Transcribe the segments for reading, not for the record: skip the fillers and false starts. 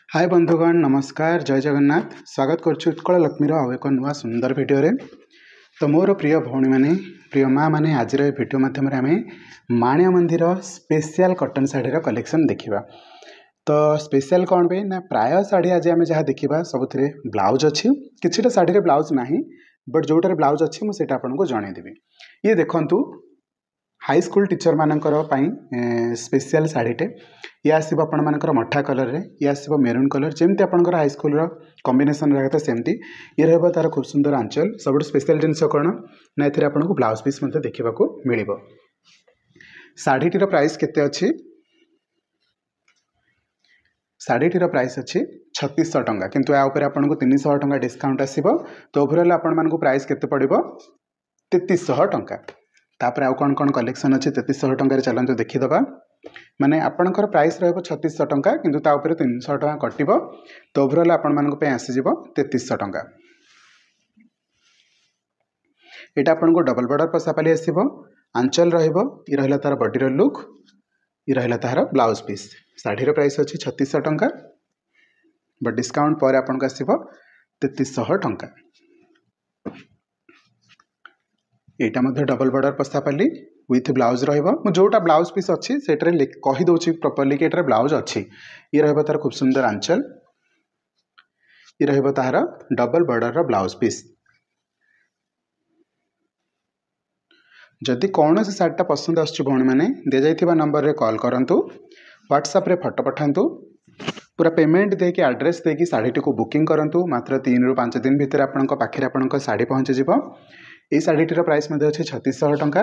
हाय बंधुगण नमस्कार जय जगन्नाथ स्वागत करुच्छु उत्कल लक्ष्मीर आउ एक नुआ सुंदर भिडियो रे। तो मोर प्रिय भौणी मैंने प्रिय माँ मैंने आज भिडियो माध्यम आम माणिया मंदिर स्पेशल कटन शाढ़ीर कलेक्शन देखा। तो स्पेशल कौन पे ना प्राय शाढ़ी आज आम जहाँ देखा सब ब्लाउज अच्छी किसी शाढ़ी ब्लाउज ना बट जोटार ब्लाउज अच्छी मुझे आपको जनईदेवी। ये देखु हाई स्कूल टीचर मानकर स्पेशल शाढ़ीटे ये आसो आपण मानकर मठा कलर रे ये आसो मेरून कलर जमती आपंकर हाई स्कूल कॉम्बिनेशन रहा था सेमती ये रहा तार खूब सुंदर आंचल सब स्पेशल जिनस कौन ना ये आपको ब्लाउज पीस देखा मिल शाढ़ीटीर प्राइस केते अच्छी शाढ़ीटीर प्राइस अच्छी 3600 टंका किंतु या ऊपर आपको 300 टंका डिस्काउंट आसो। तो ओवरऑल आपण प्राइस केते पड़िबो 3300 टंका। तापर आउ कौन कौन कलेक्शन अच्छे 3300 टंकार चलते देखीदबा माने आपणकर प्राइस रहिबो 3600 टंका किंतु ता ऊपर 300 टंका कटिबो। तो ओवरऑल आपण मानक पे आसीजिवो 3300 टंका। एटा आपनको डबल बॉर्डर पसापाली आसीबो आंचल रहिबो ये रहला तार बॉडीर लुक ये रहला तार ब्लाउज पीस। शाढ़ीर प्राइस अच्छी 3600 टंका बट डिस्काउंट पर आपनको आसीबो 3300 टंका। एटा मध्य डबल बॉर्डर पसापाली विथ ब्लाउज रहिबो जोटा ब्लाउज पीस अच्छी से कही दउछि प्रॉपर्ली कि एटार ब्लाउज अच्छी ये रहिबो तार खूब सुंदर आंचल ये रहिबो तार डबल बॉर्डर रो ब्लाउज पीस। जदि कौन से शाढ़ीटा पसंद आसुछि भौणी माने दे जाइथिबा नंबर रे कॉल करंतु व्हाट्सएप रे फोटो पठांतु पूरा पेमेंट देके एड्रेस देकी शाढ़ीटी को बुकिंग करंतु मात्र 3 ରୁ 5 दिन भितर आपनका पाखरे आपनका शाढ़ी पहुंच जिवो। ये शाढ़ीटीर प्राइस अच्छे 3600 टंका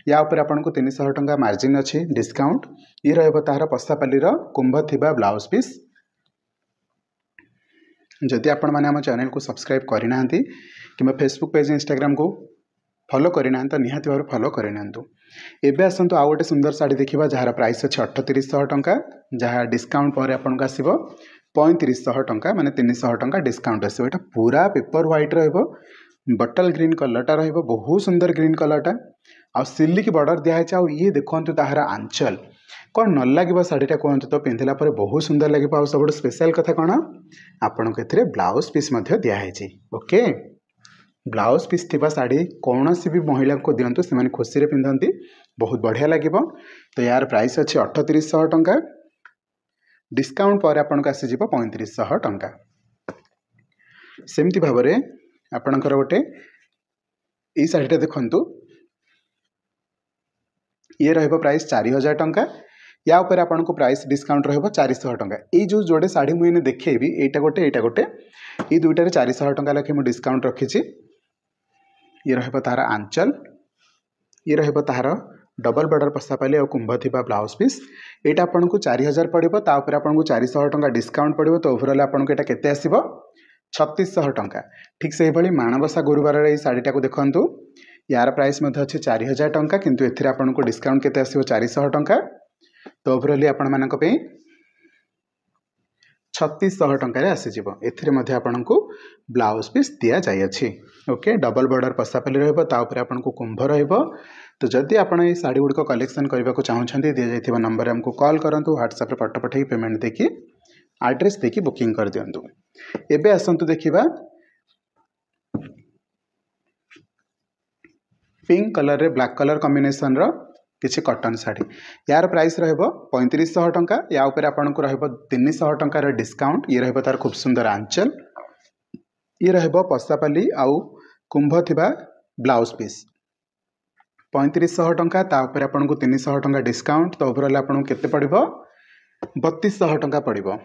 या ऊपर आपको 300 टंका मार्जिन अच्छी डिस्काउंट ये रहिबो तार पसापाली कुंभ थिबा ब्लाउज पीस। जदि आपण माने हम चैनल को सब्सक्राइब करना कि फेसबुक पेज इंस्टाग्राम को फॉलो करना तो निहाती भाव फॉलो करना। एबे आसंतु आउ गोटे सुंदर शाढ़ी देखा जार प्राइस अच्छे 3800 टंका जहाँ डिस्काउंट पर आपको आसो 3500 टंका माने 300 टंका डिस्काउंट आसो। एटा पूरा पेपर व्हाइट रहिबो बटल ग्रीन कलरटा रहिबो बहुत सुंदर ग्रीन कलरटा आ सिल्क बॉर्डर दिखाई आउ ये देखते ताहार आंचल कौन न लगे शाढ़ीटा कहतु तो पिंधला पर बहुत सुंदर लगे। आ सब स्पेशल कथा कौन आपन को एथिरे ब्लाउज पीस दिखाई ओके ब्लाउज पीस थिबा शाढ़ी कौन सी भी महिला को दिंतु से खुशी पिंधती बहुत बढ़िया लगे। तो यार प्राइस अच्छे 3800 टंका डिस्काउंट पर आपको आसीजिवो 3500 टंका। सेमती भाव आपणकर गोटे ये शाढ़ीटा देखंतु ये रहिबो प्राइस 4000 टंका या ऊपर आपको प्राइस डिस्काउंट रहिबो 400 टंका। ये जो जोड़े शाढ़ी मुझे देखेबी एटा गोटे ये दुईटार 400 टंका लखे मुझे डिस्काउंट रखी। ये रहिबो तार आंचल ये रहिबो तार डबल बॉर्डर पसापाली और कुंभ थिबा ब्लाउज पीस एटा आपको 4000 पड़िबो ता ऊपर आपको 400 टंका डिस्काउंट पड़िबो। तो ओवरऑल आपको एटा केते आसीबो 3600 टंका। ठीक से भाई माणबसा गुरुवार ये शाढ़ीटा को देखंतु यार प्राइस अच्छे 4000 टंका किंतु एथिरे आपको डिस्काउंट केते आसीबो 400 टंका। तो ओवरऑल आपण मानक पे 3600 टंका आसीजिवो। एथिरे मध्ये आपनको ब्लाउज पीस दिया जाय अछि ओके डबल बॉर्डर पसापाली रहिबो ता ऊपर आपनको कुंभ रहिबो। तो जदि आपण ये शाढ़ी गुड़िक कलेक्शन करने को चाहते दि जाइथिबा नंबर हमको कॉल करंतु व्हाट्सएप रे फोटो पठेई पेमेंट देकी एड्रेस देकी बुकिंग कर दियंतु। एबे आसंतु देखिबा पिंक कलर रे ब्लैक कलर कॉम्बिनेशन रो किसी कॉटन शाढ़ी यार प्राइस रहिबो 3500 टंका या ऊपर आपनको रहिबो 300 टंका रे डिस्काउंट ये रहिबो तार खूब सुंदर आंचल ये रहिबो पसापाली आउ कुंभ थिबा ब्लाउज पीस 3500 टंका ता ऊपर आपनको 300 टंका डिस्काउंट। तो ओवरऑल आपनको केते पड़िबो 3200 टंका पड़िबो।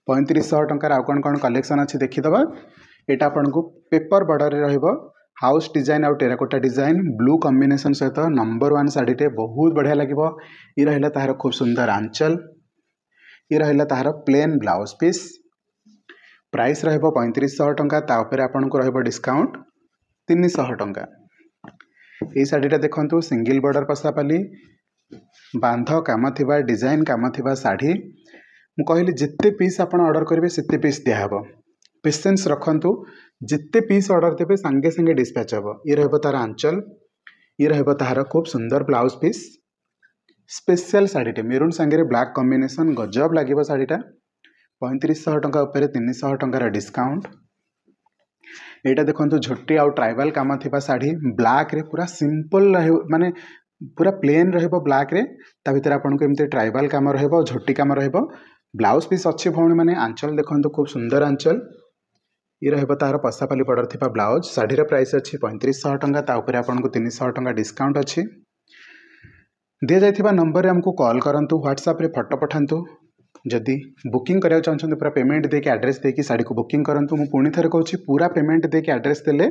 3500 टंका आउ कौन कलेक्शन अच्छी देखीदबा एटा आपनको पेपर बॉर्डर रे रहिबो हाउस डिजाइन आउ टेराकोटा डिजाइन ब्लू कॉम्बिनेशन सहित नंबर 1 शाढ़ीटे बहुत बढ़िया लगे। ये रहिला ताहार खूब सुंदर आंचल ये रहिला ताहार प्लेन ब्लाउज पीस प्राइस रहिबो 3500 टंका ता ऊपर आपनको रहिबो डिस्काउंट 300 टंका। ये शाढ़ीटा देखंतु सिंगल बॉर्डर पसापाली बांध काम थिबा डिजाइन काम थिबा शाढ़ी मु कहली जिते पीस आप ऑर्डर करेंगे सेते पीस दिहब पेसेंस रखंतु जिते पीस ऑर्डर देवे सांगे सांगे डिस्पैच हम। ये रहिबो तार आंचल ये रहिबो तार खूब सुंदर ब्लाउज पीस स्पेशल शाढ़ीटे मेरून सांगे ब्लैक कॉम्बिनेशन गजब लगे शाढ़ीटा पैंतीस टंका उपर 300 टंकार डिस्काउंट। एटा देखो झोटी आउ ट्राइबल काम थिबा साड़ी ब्लैक रे पूरा सिंपल माने पूरा प्लेन रहिबो ब्लैक रे ता भीतर आपनको एमते ट्राइबल काम रहिबो झोटी काम रहिबो। ब्लाउज पीस अच्छी भौणी माने आंचल देखो खूब सुंदर आंचल ये रहिबो तार पसापाली बॉर्डर थिबा ब्लाउज। साड़ीर प्राइस अच्छी 3500 टंका ता ऊपर आपनको 300 टंका डिस्काउंट अच्छी। दि जाइथिबा नंबर रे हमको कॉल करंतु व्हाट्सएप रे फोटो पठांतु। जदि बुकिंग करिया चाहछन्ते पूरा पेमेंट देके एड्रेस देके साड़ी को बुकिंग करंतु। मु पुणी थरे कहूची पूरा पेमेंट देके एड्रेस देले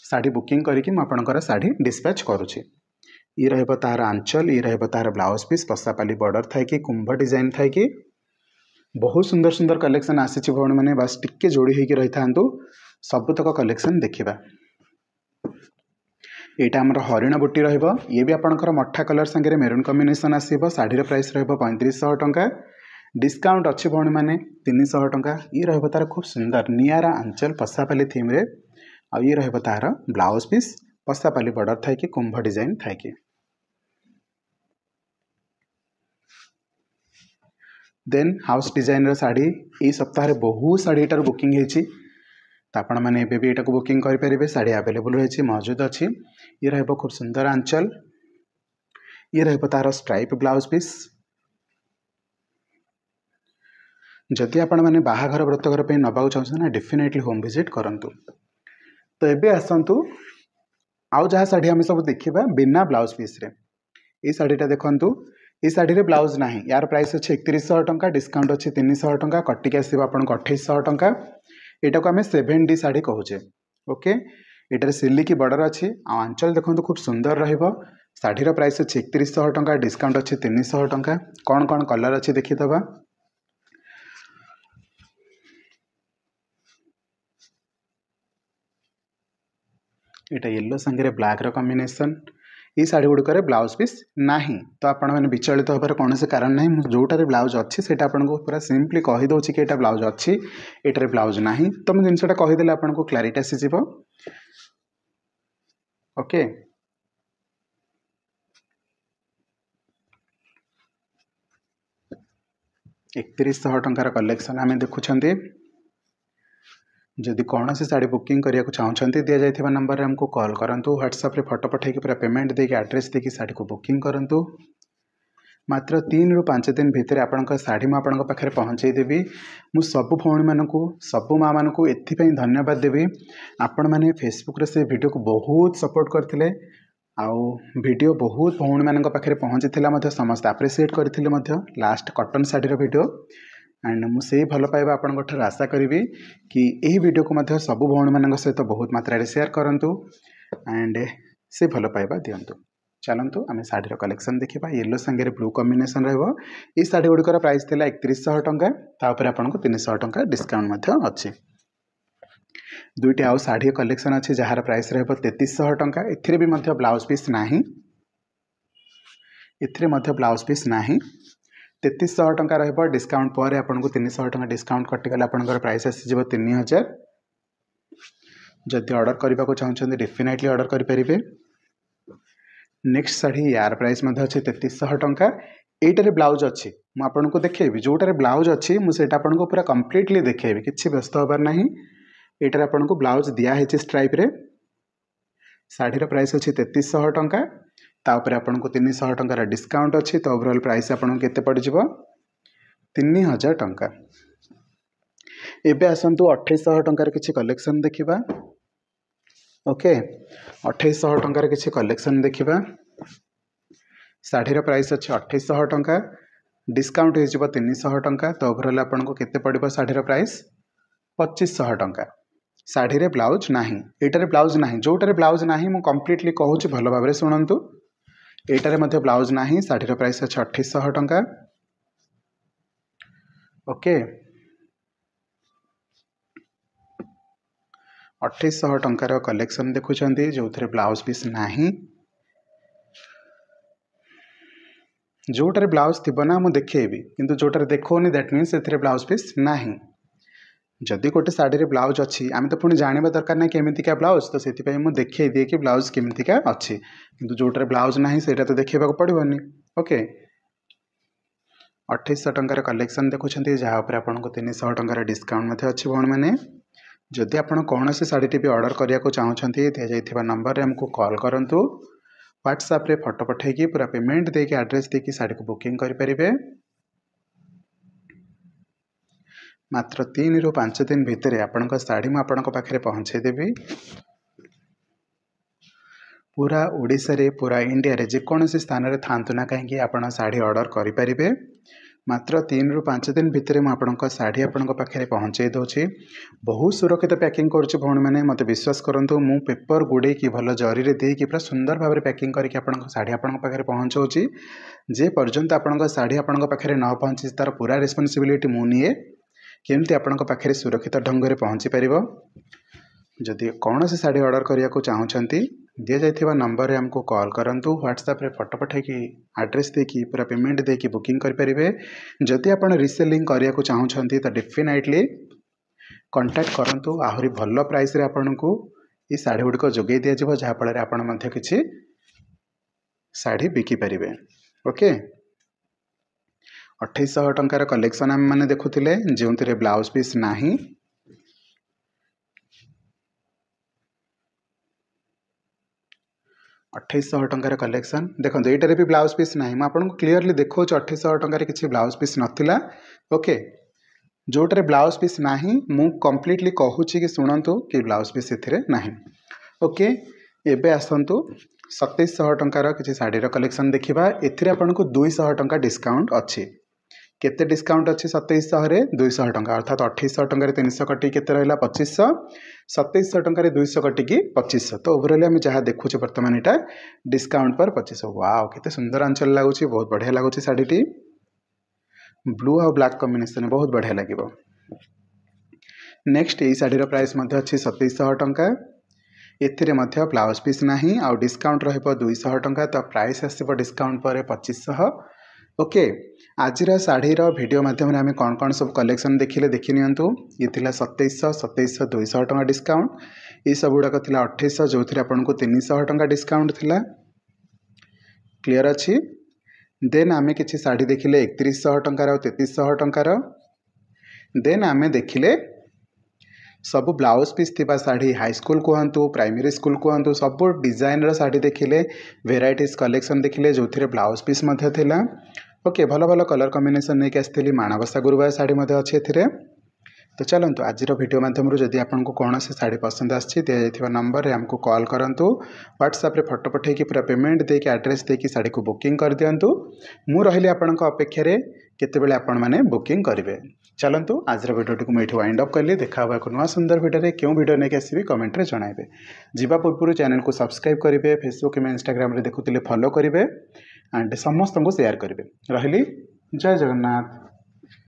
साड़ी बुकिंग करिकि म आपनकर साड़ी डिस्पैच करूची। ये रहिबो तार आंचल ये रहिबो तार ब्लाउज पीस पसापाली बॉर्डर थाई कि कुंभ डिजाइन थाई कि बहुत सुंदर सुंदर कलेक्शन आसी भौणी मैंने बस टिके जोड़ी होगी रही था सबुतक कलेक्शन देखा। यहाँ आमर हरिण बुटी रहिबो ये भी आपंकर मठा कलर संगे मेरून कॉम्बिनेशन आसीबो। साड़ीर प्राइस रहिबो 3500 टंका डिस्काउंट अच्छी भौणी मैंने 300 टंका। ये रहिबो तार खूब सुंदर नियारा आंचल पसापाली थीम रे आ ये रहिबो तार ब्लाउज पीस पसापाली बॉर्डर थाई कि कुंभ डिजाइन थाई कि। देन हाउस डिजाइन साड़ी ये सप्ताह बहुत साड़ी एटार बुकिंग होती आपण मैंने भी एटा को बुकिंग करेंगे। साड़ी अवेलेबल रही मौजूद अच्छी। ये रहिबो खूब सुंदर आंचल ये रहिबो तार स्ट्राइप ब्लाउज पीस। जदि आपण मैंने बाहाघर व्रतघर पे नबाक चाहते ना डेफिनेटली होम विजिट करंतु। तो एबे आसंतु आउ जहाँ साड़ी आम सब देखा बिना ब्लाउज पीस रे ये साड़ीटा देखंतु। ये साड़ी रे ब्लाउज नहीं यार प्राइस अच्छे 3100 टंका डिस्काउंट अच्छे 300 टंका कटिक आसो आपको 2800 टंका। यहाँ को आम 7D साड़ी कहूचे ओके। यहाँ सिल्की बॉर्डर अच्छी आंचल देखो खूब सुंदर रहिबो। साड़ीर प्राइस अच्छे 3100 टंका डिस्काउंट अच्छे 300 टंका। कौन कौन कलर अच्छे देखीदबा। यहाँ येलो संगे ब्लैक रो कॉम्बिनेशन ये साड़ी गुड़िक ब्लाउज पीस नहीं तो आपण मैंने विचलित होबार कौन से कारण ना जोटार ब्लाउज अच्छी से पूरा सिंपली कहीदे कि यहाँ ब्लाउज अच्छी यहाँ ब्लाउज नहीं तो मुझे जिनसा कहीदे आपको क्लारिटी आसीज ओके। 3100 टंकार कलेक्शन आम देखुं। जदि कौन से साड़ी बुकिंग करने को चाहते दि जाइए नंबर हमको कॉल करंतु। व्हाट्सएप रे फोटो पठाई पूरा पेमेंट देके एड्रेस देके साड़ी को बुकिंग करंतु। मात्र 3 ରୁ 5 दिन भितर आपंक साड़ी मुझे पाखे पहुँचेदेवी। मु सबु भौणी मानू सबु माँ मानू एथपाई धन्यवाद देवी आपण मैंने फेसबुक रे से वीडियो को बहुत सपोर्ट करते आउ वीडियो बहुत भौणी मान पाखे पहुँची समस्त आप्रिसीएट करते last cotton sari video and मुझे भल पाइबा आपंकर आशा करी कि यही वीडियो को सबु भौणी मान सहित बहुत मात्रा शेयर करूँ एंड से भल पाइबा दिंतु। चलतु आम शाढ़ीर कलेक्शन देखा। येलो संगे ब्लू कॉम्बिनेशन रहिबो। ये शाढ़ी गुड़िकर प्राइस थिला 3100 टंका तापर आपको 300 टंका डिस्काउंट अच्छी। दुईटी आउ शाढ़ी कलेक्शन अच्छी जार प्राइस रहिबो 3300 टंका। एथिरे भी मध्य ब्लाउज पीस नाही ब्लाउज पीस नाही 3300 टंका रहिबो। डिस्काउंट पर आपको 300 टंका डिस्काउंट कटिगले आपनकर प्राइस आसीजिवो 3000। जदि ऑर्डर करने को चाहते डेफिनेटली ऑर्डर करेंगे। नेक्स्ट शाढ़ी यार प्राइस अच्छे 3300 टंका। एटारे ब्लाउज अच्छी मुझे देखेबी जोटार ब्लाउज अच्छी मुझे आपको पूरा कम्प्लीटली देखेबी किसी व्यस्त होबार ना। एटार आपको ब्लाउज दिखाई स्ट्राइप रे। शाढ़ीर प्राइस अच्छे 3300 टंका तापर आपको 300 टंकार डिस्काउंट अच्छी तो ओवरऑल प्राइस आपको केते पड़जिवो 3000 टंका। एबे आसंतु 2800 टंकार किछि कलेक्शन देखिबा ओके। 2800 टंकार किछि कलेक्शन देखिबा। शाढ़ीर प्राइस अच्छे 2800 टंका डिस्काउंट हो 300 टंका तो ओवरऑल आपको केते पड़िबो शाढ़ीर प्राइस 2500 टंका। शाढ़ी रे ब्लाउज नाही एटारे ब्लाउज नाही जोटारे ब्लाउज नाही मु कंप्लीटली कहूँ भल भाव शुणु। एटारे मध्य ब्लाउज नाही शाढ़ीर प्राइस अच्छे 2800 टंका ओके। 2800 टंकार कलेक्शन देखुं जो थे ब्लाउज पीस नाही। जोटार ब्लाउज थी ना मुझे देखेबी किंतु जोटार देखोनी that means a blouse piece नाही। जदि गोटे शाढ़ी ब्लाउज अच्छी आम तो पुणी जानवा दरकार ना केमितिका ब्लाउज तो से मुझे देखे दिए कि ब्लाउज केमितिका अच्छी किंतु जोटार ब्लाउज नाही सेटा तो देखा पड़ोनी ओके। 2800 टंकार कलेक्शन देखुं जहाँ पर आपको 300 टंकार डिस्काउंट अच्छी भौणी मैंने जदि आप कौन सी शाढ़ी भी ऑर्डर करने को चाहते दि जाइए नंबर आमको कॉल करूँ व्हाट्सएप रे फोटो पठेकी पूरा पेमेंट देके एड्रेस देकी शाढ़ी को बुकिंग करें मात्र 3 ରୁ 5 दिन भितर आपण शाढ़ी मुझे पाखे पहुँचेदेवी पूरा ओडिशा रे पूरा इंडिया रे जेकोसी स्थान रे थांतु ना कहीं आप शाढ़ी ऑर्डर करें मात्र 3 ରୁ 5 दिन भितर मुझे शाढ़ी आपण पाखे पहुँचे दूसरी बहुत सुरक्षित पैकिंग करुच्ची भौणी मैंने मत विश्वास करूँ मु पेपर गुड़े कि भल जरी देकी पूरा सुंदर भाव में पैकिंग करके शाढ़ी आपण पाखे पहुँचाऊँगी जे पर्यंत आपण शाढ़ी आपण पाखे न पहुँची तार पूरा रिस्पांसिबिलिटी मु निए केमती आपण पाखे सुरक्षित ढंग से पहुँची पार जदि कौन सी शाढ़ी ऑर्डर करने को चाहते दि जाइए नंबर आमको कॉल करूँ व्हाट्सएप रे फोटो पठेकी एड्रेस देकी पूरा पेमेंट देकी बुकिंग करें जदि आप रिसेलिंग करने को चाहते तो डेफिनेटली कांटेक्ट करूँ आहरी भल प्राइस रे आपन को ये शाढ़ी गुड़िक जोगे दि जाव जहाँफल आपण किसी शाढ़ी बिकिपारे ओके 2800 टंकार कलेक्शन आम मैंने देखुले जो ब्लाउज पीस नहीं 2800 टंकार कलेक्शन देखो ये भी ब्लाउज पीस ना मुझे क्लीयरली देखो 2800 टंकार किसी ब्लाउज पीस नाला ओके जोटारे ब्लाउज पीस ना मु कंप्लीटली कहूँ कि शुणु कि ब्लाउज पीस ए ना ओके एबे आसतु 2700 टंकार किसी शाढ़ीर कलेक्शन देखा एथिरे आपको 200 टंका डिस्काउंट अच्छी केते डिस्काउंट अच्छी 2700 रे 200 टंका अर्थात 2800 टंका 300 कटी केते रहिला 2500 2700 टंका 200 कटी 2500 तो ओवरऑल आम जहाँ देखुचे बर्तमान यहाँ डिस्काउंट पर 2500 वाओ केते सुंदर आंचल लगुच बहुत बढ़िया लगुच शाढ़ीटी ब्लू और ब्लैक कॉम्बिनेशन बहुत बढ़िया लगे नेक्स्ट ये शाढ़ीर प्राइस अच्छी 2700 टंका एथिरे मध्य ब्लाउज पीस नहीं आउ डिस्काउंट रहिबो 200 टंका तो प्राइस आसिबो डिस्काउंट पर 2500 ओके आजिर शाढ़ीर वीडियो माध्यम आम कौन कौन सब कलेक्शन देखिले देखि नियंतु ये थिला 2700 200 टंका डिस्काउंट ये सब गुड़ाक थिला 2800 जो थी आपको 300 टंका डिस्काउंट थिला क्लियर अच्छी देन आमे किसी शाढ़ी देखिले 3100 टंकार और 3300 टंकार देन आमे देखिले सब ब्लाउज पीस थिबा शाढ़ी हाई स्कूल कहतु प्राइमरी स्कूल कहतु सब डिजाइन शाढ़ी देखिले वेराइटीज कलेक्शन देखिले जो थी ब्लाउज पीस थिला ओके भल भल कलर कॉम्बिनेशन नहीं आसती माणबसा गुरुवार शाढ़ी अच्छे ए तो चलतु आज वीडियो माध्यम जदि आपको कौन से शाढ़ी पसंद आसी दि जाइए नंबर आमको कॉल करूँ व्हाट्सएप रे फोटो पठेकी पूरा पेमेंट देकी एड्रेस देकी शाढ़ी को बुकिंग कर दिंतु मु रही आपण अपेक्षा केतेबेले आपण माने बुकिंग करेंगे चलतु आज वीडियो को मुझे वाइंड अप कली देखा एक नुआ सुंदर वीडियो क्यों वीडियो नहीं आसबि कमेंट रे जणाइबे जीवा पूर्व चैनल को सब्सक्राइब करेंगे फेसबुक में इंस्टाग्राम रे देखुले फॉलो करेंगे एंड समस्त को शेयर करेंगे रही जय जगन्नाथ।